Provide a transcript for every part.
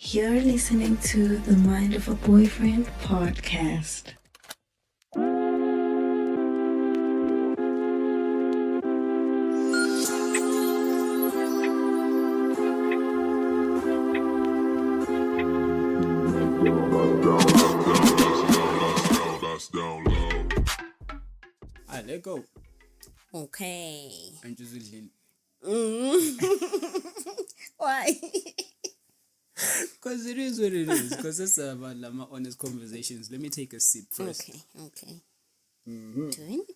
You're listening to the Mind of a Boyfriend podcast. Alright, let go. Okay. I'm just listening. Why? Because it is what it is. Because it's about my honest conversations. Let me take a sip first. Okay. Do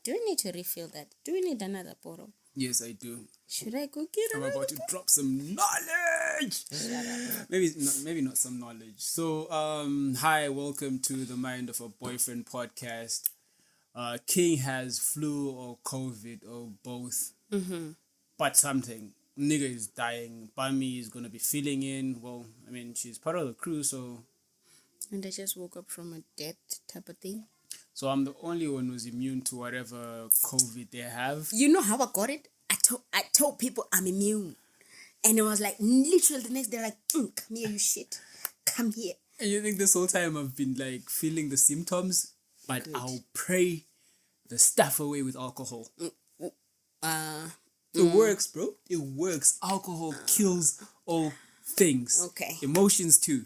we need to refill that? Do we need another bottle? Yes, I do. Should I go get I'm another about to drop some knowledge. Shut up. Maybe not some knowledge. So, hi, welcome to the Mind of a Boyfriend podcast. King has flu or COVID or both. But something. Nigga is dying. Bummy is gonna be filling in. Well, I mean, she's part of the crew, so. And I just woke up from a death type of thing. So I'm the only one who's immune to whatever COVID they have. You know how I got it? I told people I'm immune. And it was like, literally the next day, like, come here, you shit. Come here. And you think this whole time I've been like feeling the symptoms, but Good. I'll pray the stuff away with alcohol. It works, bro. It works. Alcohol kills all things. Okay. Emotions too.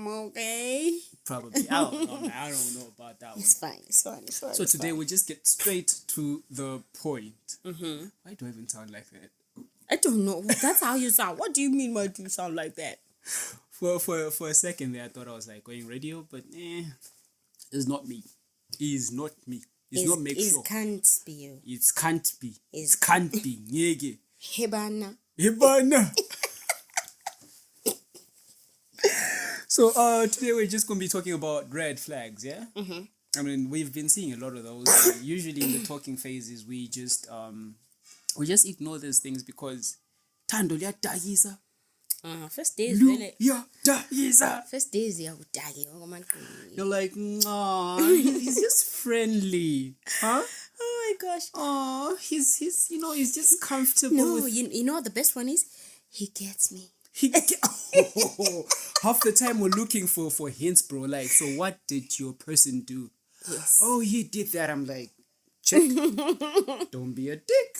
Okay. Probably. I don't know, man. I don't know about that one. It's fine. So today we'll just get straight to the point. Why do I even sound like that? I don't know. That's how you sound. What do you mean why do you sound like that? For a second there, I thought I was like going radio, but it's not me. It's not me. It's not make sure. It can't be you. It can't be. It's- It can't be. Nyege. Hebana. Hibana. So today we're just gonna be talking about red flags, yeah? I mean, we've been seeing a lot of those. Usually in the talking phases, we just ignore those things because Tando liyadayisa. First days really. Luyadayisa. First days yakudagi. Oh man. You're like, he's just friendly, huh? Oh my gosh. Oh, he's just comfortable. No, with you know what the best one is? He gets me. Half the time we're looking for hints, bro. Like, so what did your person do? Yes. Oh, he did that. I'm like, check. Don't be a dick.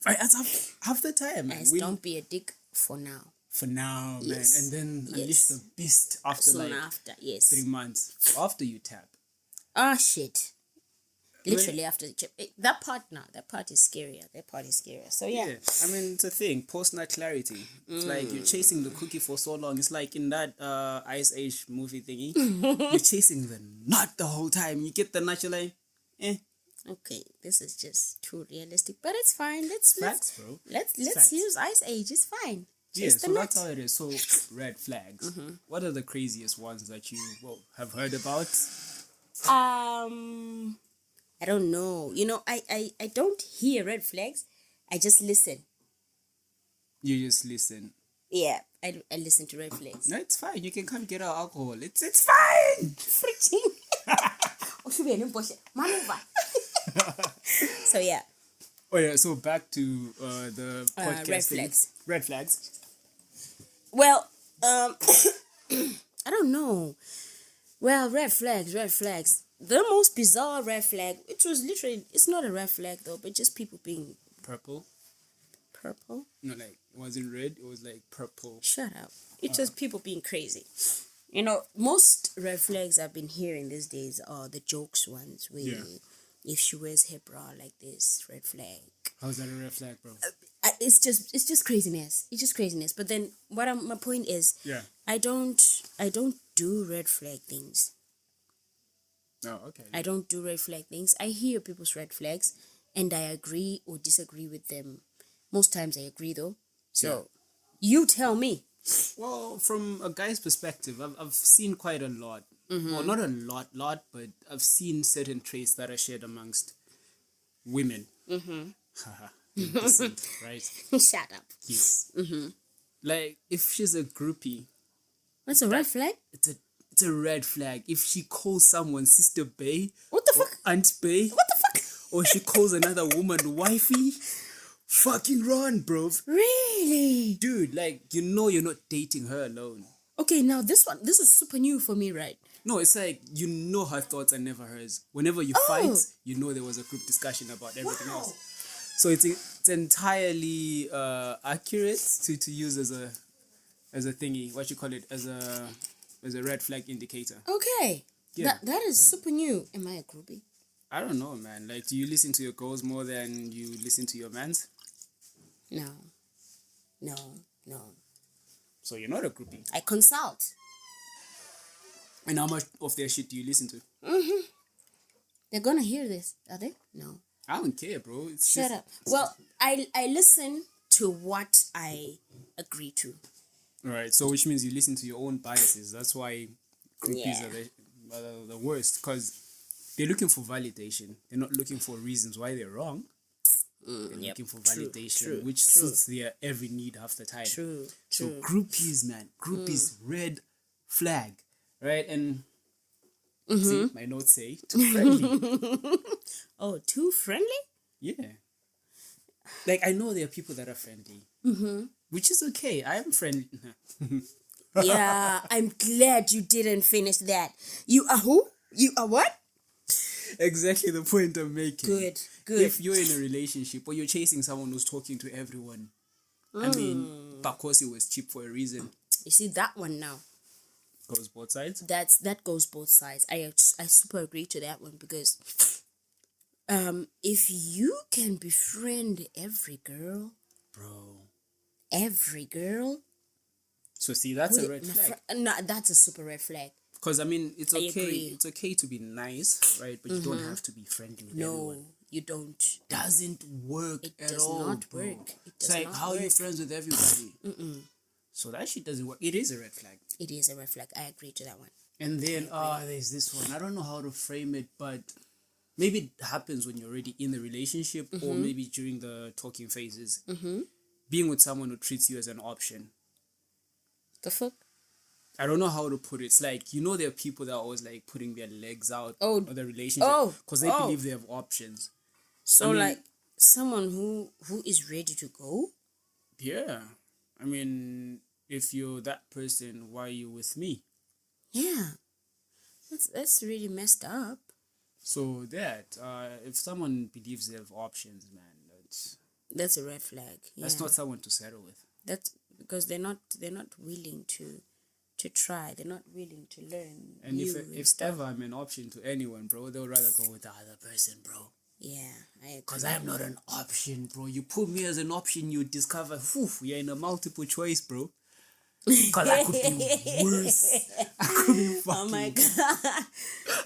Right, that's half the time, man. Yes, don't be a dick for now. For now, man. Yes. And then unleash Yes. the beast after Soon like after, yes. 3 months. After you tap. Oh shit. Literally after the chip. That part is scarier. So yeah. I mean, it's a thing. Post-nut clarity. It's like you're chasing the cookie for so long. It's like in that Ice Age movie thingy. You're chasing the nut the whole time. You get the nut, you're like, Okay, this is just too realistic, but it's fine. Facts, bro. Let's Facts. use Ice Age. It's fine. Yeah, Chase so the that's nut. how it is. So, red flags. What are the craziest ones that you have heard about? I don't know. You know, I don't hear red flags. I just listen. You just listen. Yeah, I listen to red flags. No, it's fine. You can come get our alcohol. It's fine. Freaking. So yeah. Oh yeah. So back to the podcast. Red thing. flags. Red flags. Well, I don't know. Well, red flags. The most bizarre red flag, which was literally, it's not a red flag though, but just people being Purple. purple. No, like it wasn't red. It was like purple. Shut up. It's just people being crazy. You know, most red flags I've been hearing these days are the jokes ones where if she wears her bra like this, red flag. How's that a red flag, bro? It's just craziness. It's just craziness. But then my point is, Yeah. I don't do red flag things. Oh, okay. I don't do red flag things. I hear people's red flags and I agree or disagree with them. Most times I agree though. So you tell me. Well, from a guy's perspective, I've seen quite a lot. Well, not a lot, but I've seen certain traits that are shared amongst women. Haha, indecent, right? Shut up. Yes. Like, if she's a groupie, What's a red flag? it's a red flag. If she calls someone Sister Bay, What the or fuck? Aunt Bay, What the fuck? or she calls another woman wifey, fucking run, bro. Really? Really? Dude, like, you know you're not dating her alone. Okay, now this is super new for me, right? No, it's like, you know her thoughts are never hers. Whenever you fight, you know there was a group discussion about everything else. So it's entirely accurate to use as a thingy, what you call it, as a red flag indicator. Okay. Yeah. That is super new. Am I a groupie? I don't know, man. Like, do you listen to your girls more than you listen to your mans? No. So you're not a groupie. I consult. And how much of their shit do you listen to? They're gonna hear this, are they? No. I don't care, bro. Shut up. Well, I listen to what I agree to. Right. So which means you listen to your own biases. That's why groupies are the worst, because they're looking for validation. They're not looking for reasons why they're wrong. They're looking for validation, which suits their every need half the time. True. So groupies, man. Groupies, red flag. Right? And see, my notes say too friendly. Oh, too friendly? Yeah. Like, I know there are people that are friendly. Which is okay. I am friendly. Yeah, I'm glad you didn't finish that. You are who? You are what? Exactly the point I'm making. Good. If you're in a relationship or you're chasing someone who's talking to everyone, I mean, Bakosi was cheap for a reason. You see that one now? Goes both sides. That goes both sides. I super agree to that one, because if you can befriend every girl, So see, that's a red flag. No, that's a super red flag. Because I mean, it's okay. agree. It's okay to be nice, right? But you don't have to be friendly with everyone. No, you don't. Doesn't work It at does all. not bro. work. It It's does like, not how are you work. friends with everybody? So that shit doesn't work. It is a red flag. It is a red flag. I agree to that one. And then there's this one. I don't know how to frame it, but maybe it happens when you're already in the relationship, or maybe during the talking phases. Being with someone who treats you as an option. The fuck? I don't know how to put it. It's like, you know, there are people that are always like putting their legs out of the relationship because they believe they have options. So I mean, like someone who is ready to go? Yeah. I mean, if you're that person, why are you with me? Yeah. That's really messed up. So that, if someone believes they have options, man, That's a red flag. Yeah. that's not someone to settle with. That's because they're not willing to try. They're not willing to learn. And if ever I'm an option to anyone, bro, they'll rather go with the other person, bro. Yeah, I agree. Because I'm not an option, bro. You put me as an option, you discover, you're in a multiple choice, bro. Because I could be worse. I could be fucking. Oh my god.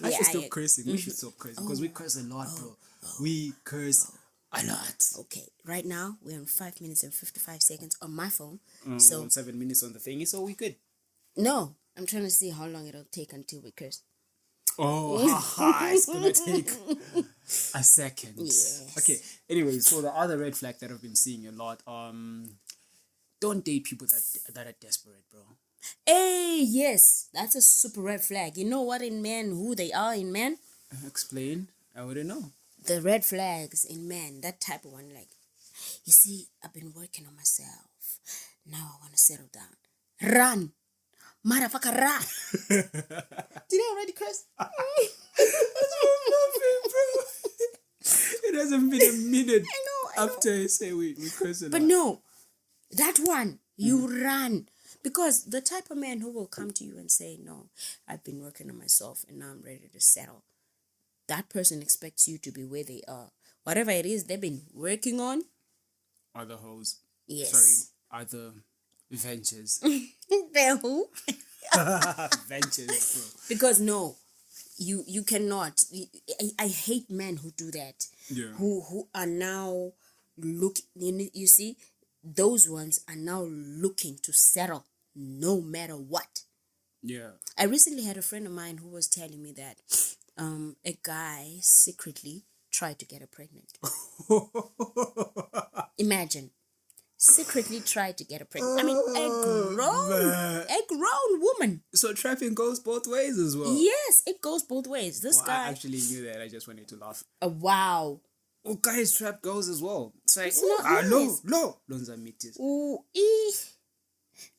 I should stop cursing. We should stop cursing because we curse a lot, bro. We curse a lot. Okay, right now we're on 5 minutes and 55 seconds on my phone. So 7 minutes on the thingy, so we good. no, I'm trying to see how long it'll take until we curse. Oh, haha, it's gonna take a second. Yes. Okay. Anyway, so the other red flag that I've been seeing a lot, don't date people that are desperate, bro. Hey, yes, that's a super red flag. You know what in men, who they are in men? Explain. I wouldn't know. The red flags in men, that type of one, like, you see, I've been working on myself. Now I want to settle down. Run. Motherfucker, run. Did I already curse? That's what I'm laughing, bro. It hasn't been a minute I know. after I say we curse a lot. But no, that one, you run. Because the type of man who will come to you and say, no, I've been working on myself and now I'm ready to settle. That person expects you to be where they are. Whatever it is they've been working on. Other hoes. Yes. Sorry, other ventures. They're who? Ventures, bro. Because no, you cannot. I hate men who do that. Yeah. Who are now you see, those ones are now looking to settle no matter what. Yeah. I recently had a friend of mine who was telling me that a guy secretly tried to get her pregnant. Imagine. Secretly tried to get her pregnant. I mean, a grown woman. So trapping goes both ways as well. Yes, it goes both ways. This guy. I actually knew that. I just wanted to laugh. Wow. Oh, guys trap girls as well. It's like, It's oh, not nice. no. Lonza meeties. Ooh,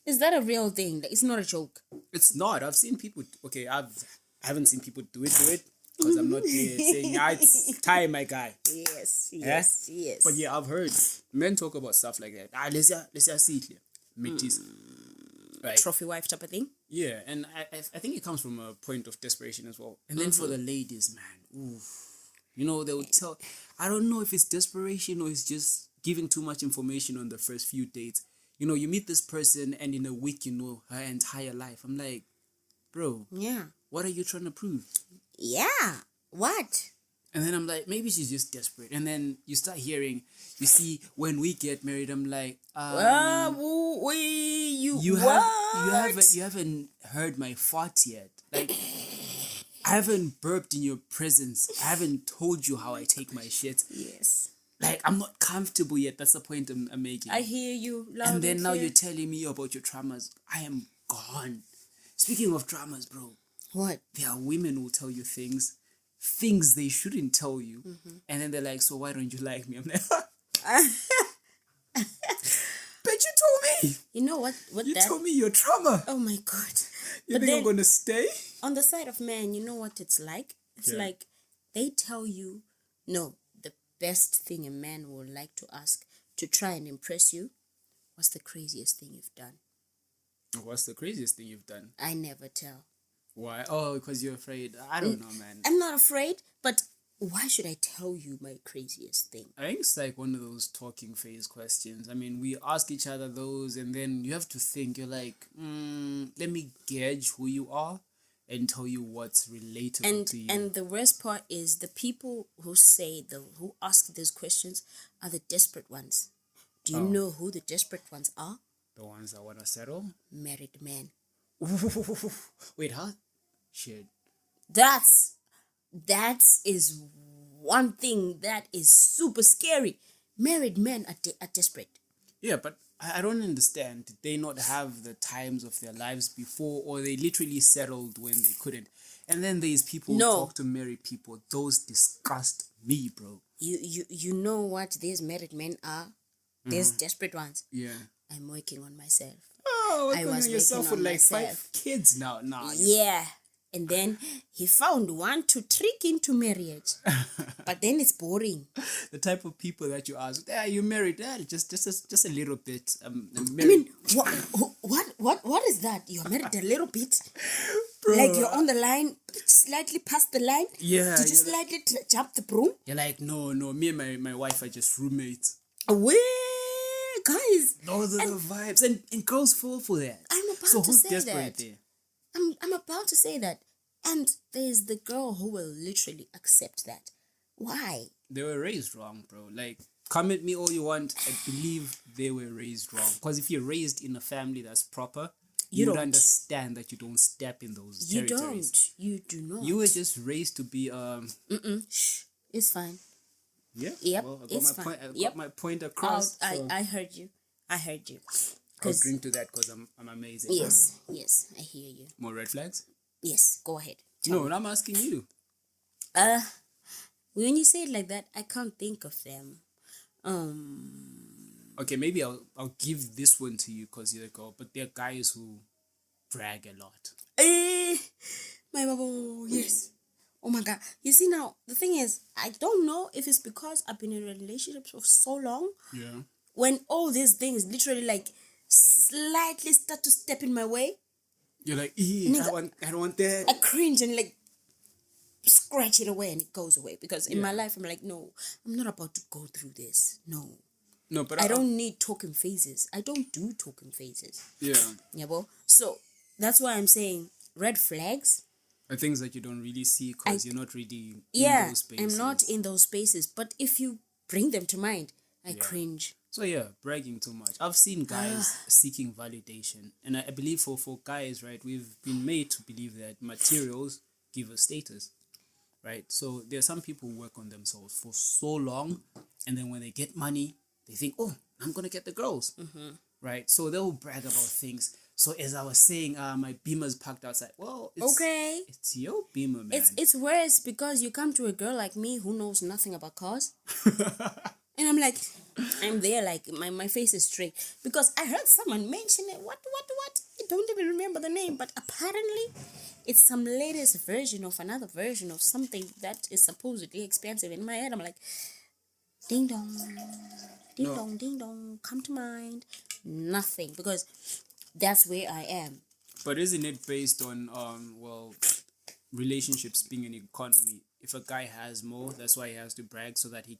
is that a real thing? Like, it's not a joke. It's not. I've seen people. Okay, I haven't seen people do it because I'm not there saying, it's time, my guy. Yes. But yeah, I've heard men talk about stuff like that. Let's see it here. Meeties. Right. Trophy wife type of thing. Yeah, and I think it comes from a point of desperation as well. And then for the ladies, man, oof. You know, they would tell, I don't know if it's desperation or it's just giving too much information on the first few dates. You know, you meet this person and in a week, you know her entire life. I'm like, bro, Yeah. what are you trying to prove? Yeah. What? And then I'm like, maybe she's just desperate. And then you start hearing, you see, when we get married, I'm like, you haven't heard my fart yet. Like, I haven't burped in your presence. I haven't told you how I take my shit. Yes. Like, I'm not comfortable yet. That's the point I'm making. I hear you. And then now you're telling me about your traumas. I am gone. Speaking of traumas, bro. What? There are women who tell you things they shouldn't tell you. And then they're like, so why don't you like me? I'm like, but you told me. You know what? You told me your trauma. Oh my God. You think I'm going to stay? On the side of men, you know what it's like? It's like they tell you, no, the best thing a man would like to ask to try and impress you, what's the craziest thing you've done? What's the craziest thing you've done? I never tell. Why? Oh, because you're afraid. I don't know, man. I'm not afraid, but why should I tell you my craziest thing? I think it's like one of those talking phase questions. I mean, we ask each other those, and then you have to think. You're like, let me gauge who you are and tell you what's relatable to you. And the worst part is the people who who ask these questions are the desperate ones. Do you know who the desperate ones are? The ones that want to settle? Married men. Wait, huh? Shit. That is one thing that is super scary. Married men are desperate. Yeah, but I don't understand. Did they not have the times of their lives before, or they literally settled when they couldn't? And then there's people who talk to married people. Those disgust me, bro. You know what these married men are? These desperate ones. Yeah. I'm working on myself. Oh, I was on yourself with like myself. 5 kids now. Nah. Yeah. And then he found one to trick into marriage. But then it's boring. The type of people that you ask, you married? Just a little bit. I mean, what is that? You're married a little bit? Bro, like you're on the line, slightly past the line? Yeah. Did you slightly jump the broom? You're like, no, me and my wife are just roommates. Away, guys. Those are the vibes. And girls fall for that. I'm about so to who's say desperate that. there? I'm about to say that. And there's the girl who will literally accept that. Why? They were raised wrong, bro. Like, come at me all you want. I believe they were raised wrong. Because if you're raised in a family that's proper, you would understand that you don't step in those territories. You do not. You were just raised to be Shh. It's fine. Yeah. Yep. Well, I got my point across. I heard you. I'll drink to that because I'm amazing. Yes, I hear you. More red flags? Yes, go ahead. No, I'm asking you. When you say it like that, I can't think of them. Okay, maybe I'll give this one to you because you're a girl, but there are guys who brag a lot. My bubble, yes. Oh my God. You see now, the thing is, I don't know if it's because I've been in relationships for so long. Yeah. When all these things literally like slightly start to step in my way. You're like, I don't want that. I cringe and like scratch it away and it goes away. Because in my life, I'm like, no, I'm not about to go through this. No, but I don't need talking phases. I don't do talking phases. Yeah. Yeah, bro. So that's why I'm saying red flags. Are things that you don't really see because you're not really in those spaces. I'm not in those spaces. But if you bring them to mind, I cringe. So yeah, bragging too much. I've seen guys seeking validation. And I believe for guys, right, we've been made to believe that materials give us status. Right? So there are some people who work on themselves for so long. And then when they get money, they think, oh, I'm going to get the girls. Mm-hmm. Right? So they'll brag about things. So as I was saying, my Beamer's parked outside. Well, it's your Beamer, man. It's worse because you come to a girl like me who knows nothing about cars. And I'm like, I'm there like my face is straight. Because I heard someone mention it. What? I don't even remember the name. But apparently, it's some latest version of another version of something that is supposedly expensive. In my head, I'm like, ding dong, ding dong, come to mind. Nothing. Because that's where I am. But isn't it based on, relationships being an economy? If a guy has more, that's why he has to brag so that he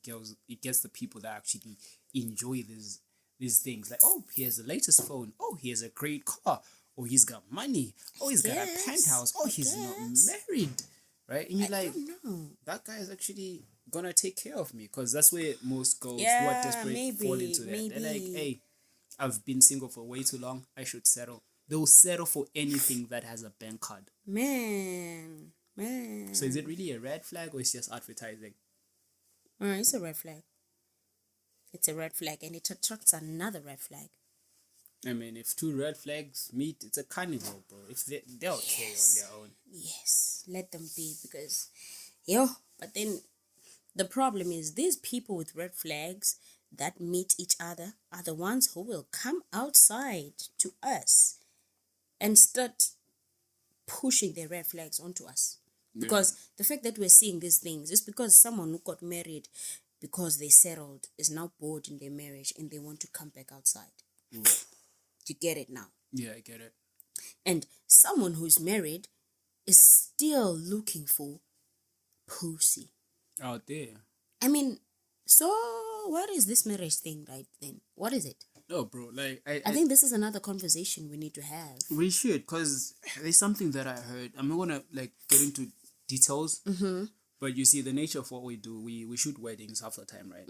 gets the people that actually enjoy these things. Like, oh, he has the latest phone. Oh, he has a great car. Oh, he's got money. Oh, he's got a penthouse. Oh, he's not married. Right? And you're like, that guy is actually going to take care of me. Because that's where most girls who are desperate fall into that. They're like, hey, I've been single for way too long. I should settle. They'll settle for anything that has a bank card. Man. So is it really a red flag or it's just advertising? It's a red flag. It's a red flag and it attracts another red flag. I mean, if two red flags meet, it's a carnival, bro. If they're okay on their own. Yes, let them be because, but then the problem is these people with red flags that meet each other are the ones who will come outside to us and start pushing their red flags onto us. Because the fact that we're seeing these things is because someone who got married because they settled is now bored in their marriage and they want to come back outside. You get it now? Yeah, I get it. And someone who's married is still looking for pussy. Out there. I mean, so what is this marriage thing right then? What is it? No, bro. Like I think this is another conversation we need to have. We should, because there's something that I heard. I'm not gonna get into details. But you see, the nature of what we do, we shoot weddings half the time, right?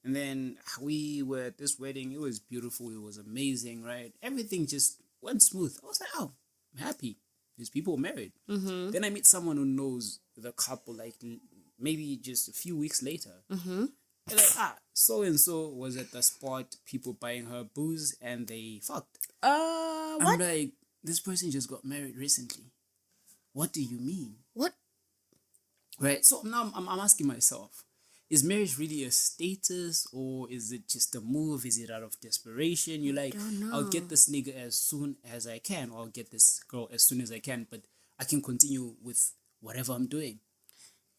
And then we were at this wedding. It was beautiful. It was amazing, right? Everything just went smooth. I was like, oh, I'm happy. These people married. Then I meet someone who knows the couple, like maybe just a few weeks later. They're like, so and so was at the spot, people buying her booze, and they fucked. What? I'm like, this person just got married recently. What do you mean? What? Right. So now I'm asking myself, is marriage really a status or is it just a move? Is it out of desperation? You're like, I'll get this nigga as soon as I can, or I'll get this girl as soon as I can, but I can continue with whatever I'm doing.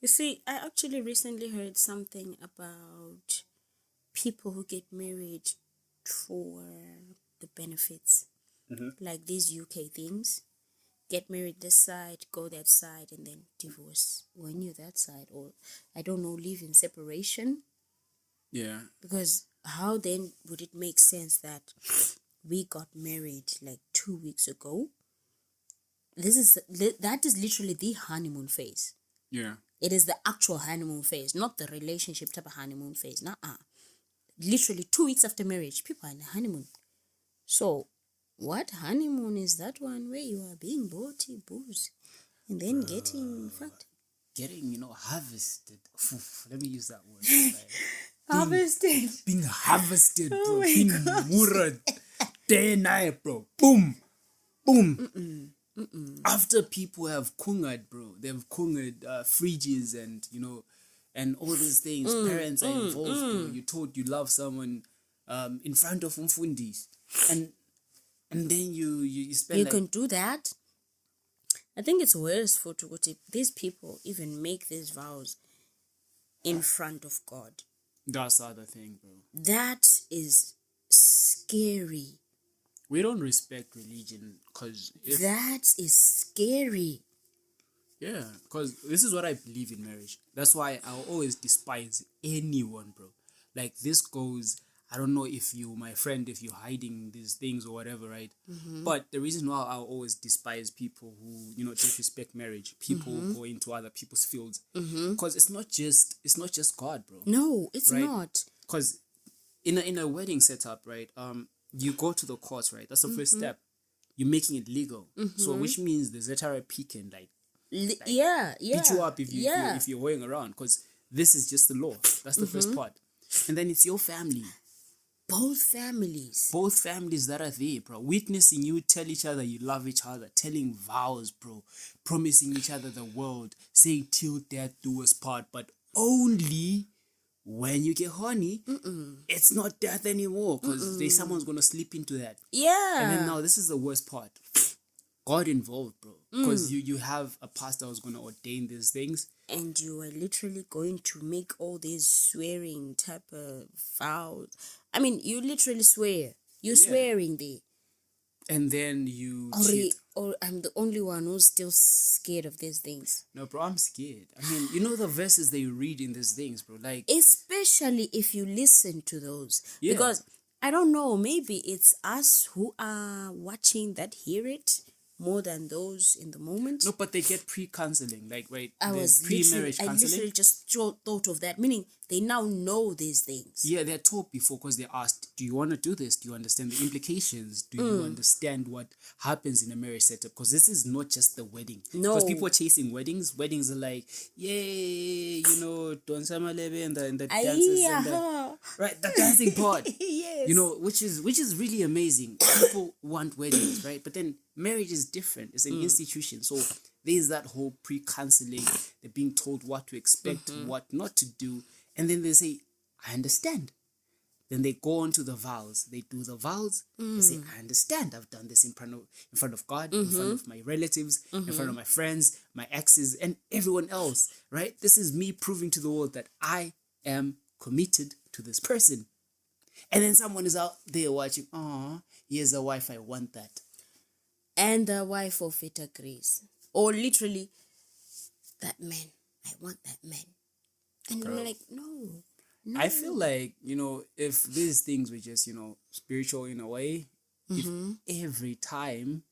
You see, I actually recently heard something about people who get married for the benefits. Like these UK things. Get married this side, go that side, and then divorce when you're that side. Or, I don't know, live in separation. Yeah. Because how then would it make sense that we got married like 2 weeks ago? That is literally the honeymoon phase. Yeah. It is the actual honeymoon phase, not the relationship type of honeymoon phase. Literally 2 weeks after marriage, people are in the honeymoon. So, what honeymoon is that one where you are being bought booze and then getting fucked? Getting, harvested. Let me use that word. Harvested. Being harvested, bro. Being murdered. Day and night, bro. Boom. Boom. After people have kungered, bro. They've kungered fridges and, and all these things. Parents are involved, bro. You told you love someone in front of umfundis. And then you spend You can do that. I think it's worse for Tuguti. These people even make these vows in front of God. That's the other thing, bro. That is scary. We don't respect religion because... That is scary. Yeah, because this is what I believe in marriage. That's why I'll always despise anyone, bro. Like, this goes... I don't know if you, my friend, if you're hiding these things or whatever, right? But the reason why I'll always despise people who, disrespect marriage, people who go into other people's fields, because it's not just God, bro. No, it's right? not. Because in a wedding setup, right? You go to the courts, right? That's the first step. You're making it legal, so which means the ZRP can beat you up if you're going around, because this is just the law. That's the first part, and then it's your family. both families. Both families that are there, bro. Witnessing you tell each other you love each other. Telling vows, bro. Promising each other the world. Saying till death do us part. But only when you get horny, it's not death anymore. Because someone's going to slip into that. Yeah. And then now this is the worst part. God involved, bro. Because you have a pastor who's going to ordain these things. And you are literally going to make all these swearing type of vows. I mean, you literally swear. You're swearing there. And then you cheat. Or I'm the only one who's still scared of these things. No, bro, I'm scared. I mean, you know the verses they read in these things, bro. Like, especially if you listen to those. Yeah. Because, I don't know, maybe it's us who are watching that hear it more than those in the moment. No, but they get pre-counseling. Like, right, I pre-marriage counseling. literally just thought of that. Meaning, they now know these things. Yeah, they're taught before because they're asked, do you want to do this? Do you understand the implications? Do you understand what happens in a marriage setup? Because this is not just the wedding. No. Because people are chasing weddings. Weddings are like, yay, Don Samalebe and the dances. And the dancing part. Yes. Which is really amazing. People want weddings, right? But then marriage is different. It's an institution. So there's that whole pre-counseling. They're being told what to expect, what not to do. And then they say, I understand. Then they go on to the vows. They do the vows. They say, I understand. I've done this in front of God, in front of my relatives, in front of my friends, my exes, and everyone else, right? This is me proving to the world that I am committed to this person. And then someone is out there watching, here's a wife, I want that. And the wife of it agrees. Or literally, that man, I want that man. And you're like, no. I feel like, if these things were just, spiritual in a way, if every time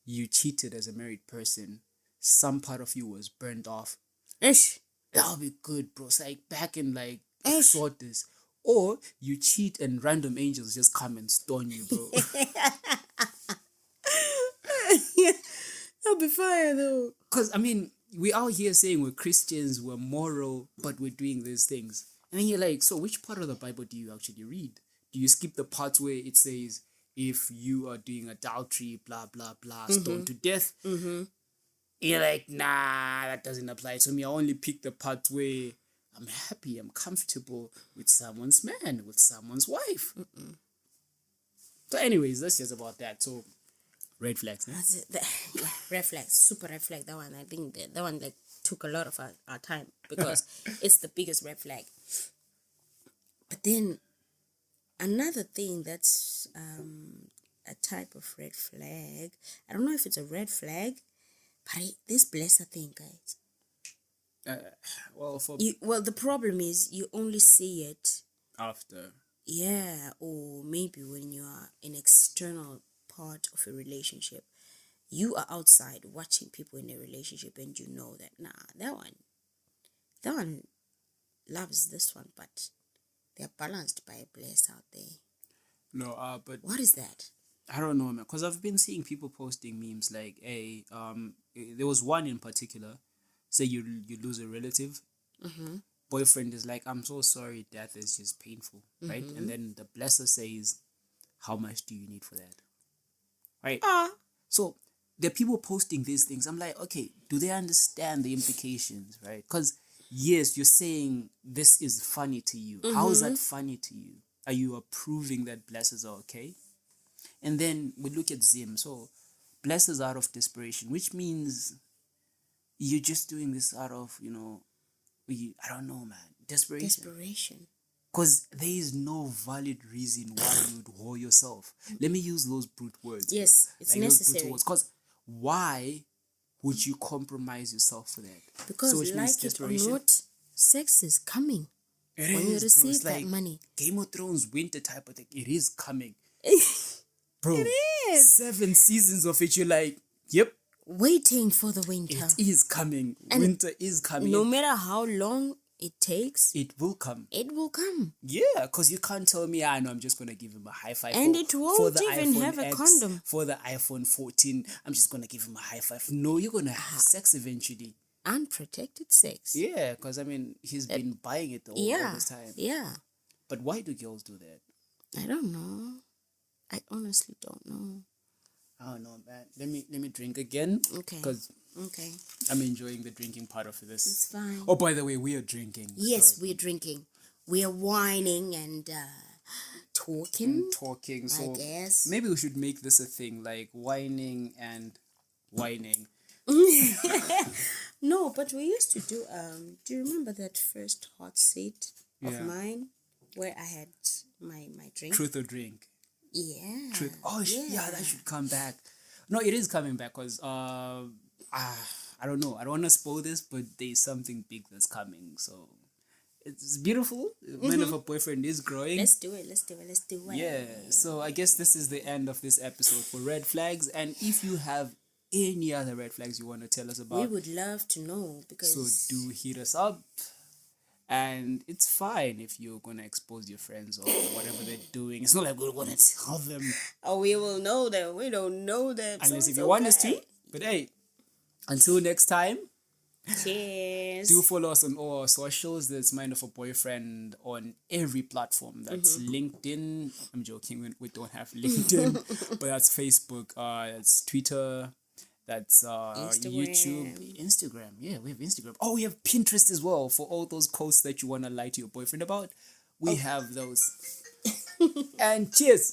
you cheated as a married person, some part of you was burned off, that would be good, bro. It's like back in sort this. Or you cheat and random angels just come and stone you, bro. That'll be fire, though. Because, I mean, we out here saying we're Christians, we're moral, but we're doing these things. And then you're like, so which part of the Bible do you actually read? Do you skip the parts where it says, if you are doing adultery, blah, blah, blah, stoned to death? You're like, nah, that doesn't apply to me. I only pick the parts where I'm happy, I'm comfortable with someone's man, with someone's wife. So anyways, that's just about that. So, red flags. That's it. Red flags. Super red flag. That one, I think that one took a lot of our time because it's the biggest red flag. But then another thing that's a type of red flag. I don't know if it's a red flag, but this blesser thing, guys. Well, the problem is you only see it after. Yeah, or maybe when you are an external part of a relationship, you are outside watching people in a relationship and you know that, that one loves this one, but they're balanced by a bless out there. No, but what is that? I don't know, man, because I've been seeing people posting memes like, hey, there was one in particular, say you lose a relative, boyfriend is like, I'm so sorry, death is just painful, right? And then the blesser says, how much do you need for that? Right? So there are people posting these things. I'm like, okay, do they understand the implications, right? Because yes, you're saying this is funny to you. How is that funny to you? Are you approving that blessers are okay? And then we look at Zim. So blessers out of desperation, which means you're just doing this out of, I don't know, man, desperation. Because there is no valid reason why you would whore yourself. Let me use those brute words. Yes, bro. it's necessary. Because why would you compromise yourself for that? Because like it or not, sex is coming. When you receive that money. Game of Thrones winter type of thing. It is coming. Bro, it is. 7 seasons of it, you're like, yep. Waiting for the winter. It is coming. And winter is coming. No matter how long it takes, it will come. It will come. Yeah, because you can't tell me, I know I'm just going to give him a high five. And it won't even have a condom. For the iPhone 14, I'm just going to give him a high five. No, you're going to have sex eventually. Unprotected sex. Yeah, because, he's been buying it all this time. Yeah. But why do girls do that? I don't know. I honestly don't know. I don't know, man. Let me drink again. Okay. Because Okay. I'm enjoying the drinking part of this. It's fine. Oh, by the way, we are drinking. Yes, so- we're drinking. We are whining and talking. talking. So I guess. maybe we should make this a thing, like whining and whining. No, but we used to do. Do you remember that first hot seat of Yeah. mine where I had my drink? Truth or drink. Yeah. Truth. Oh, yeah, that should come back. No, it is coming back because I don't know. I don't want to spoil this, but there's something big that's coming. So it's beautiful. Man of a boyfriend is growing. Let's do it. Let's do it. Let's do it. Yeah. So I guess this is the end of this episode for red flags. And if you have any other red flags you want to tell us We about, would love to know because. so do hit us up. And it's fine if you're gonna expose your friends or whatever they're doing. It's not like we're gonna tell them Oh, we will know them. We don't know them. unless so if it's you want us okay. to. But hey, until next time, Cheers. do follow us on all our socials. There's Mind of a Boyfriend on every platform. That's LinkedIn. I'm joking. We don't have LinkedIn, but that's Facebook. That's Twitter. That's YouTube, Instagram. Yeah, we have Instagram. Oh, we have Pinterest as well for all those posts that you want to lie to your boyfriend about. We have those. And cheers.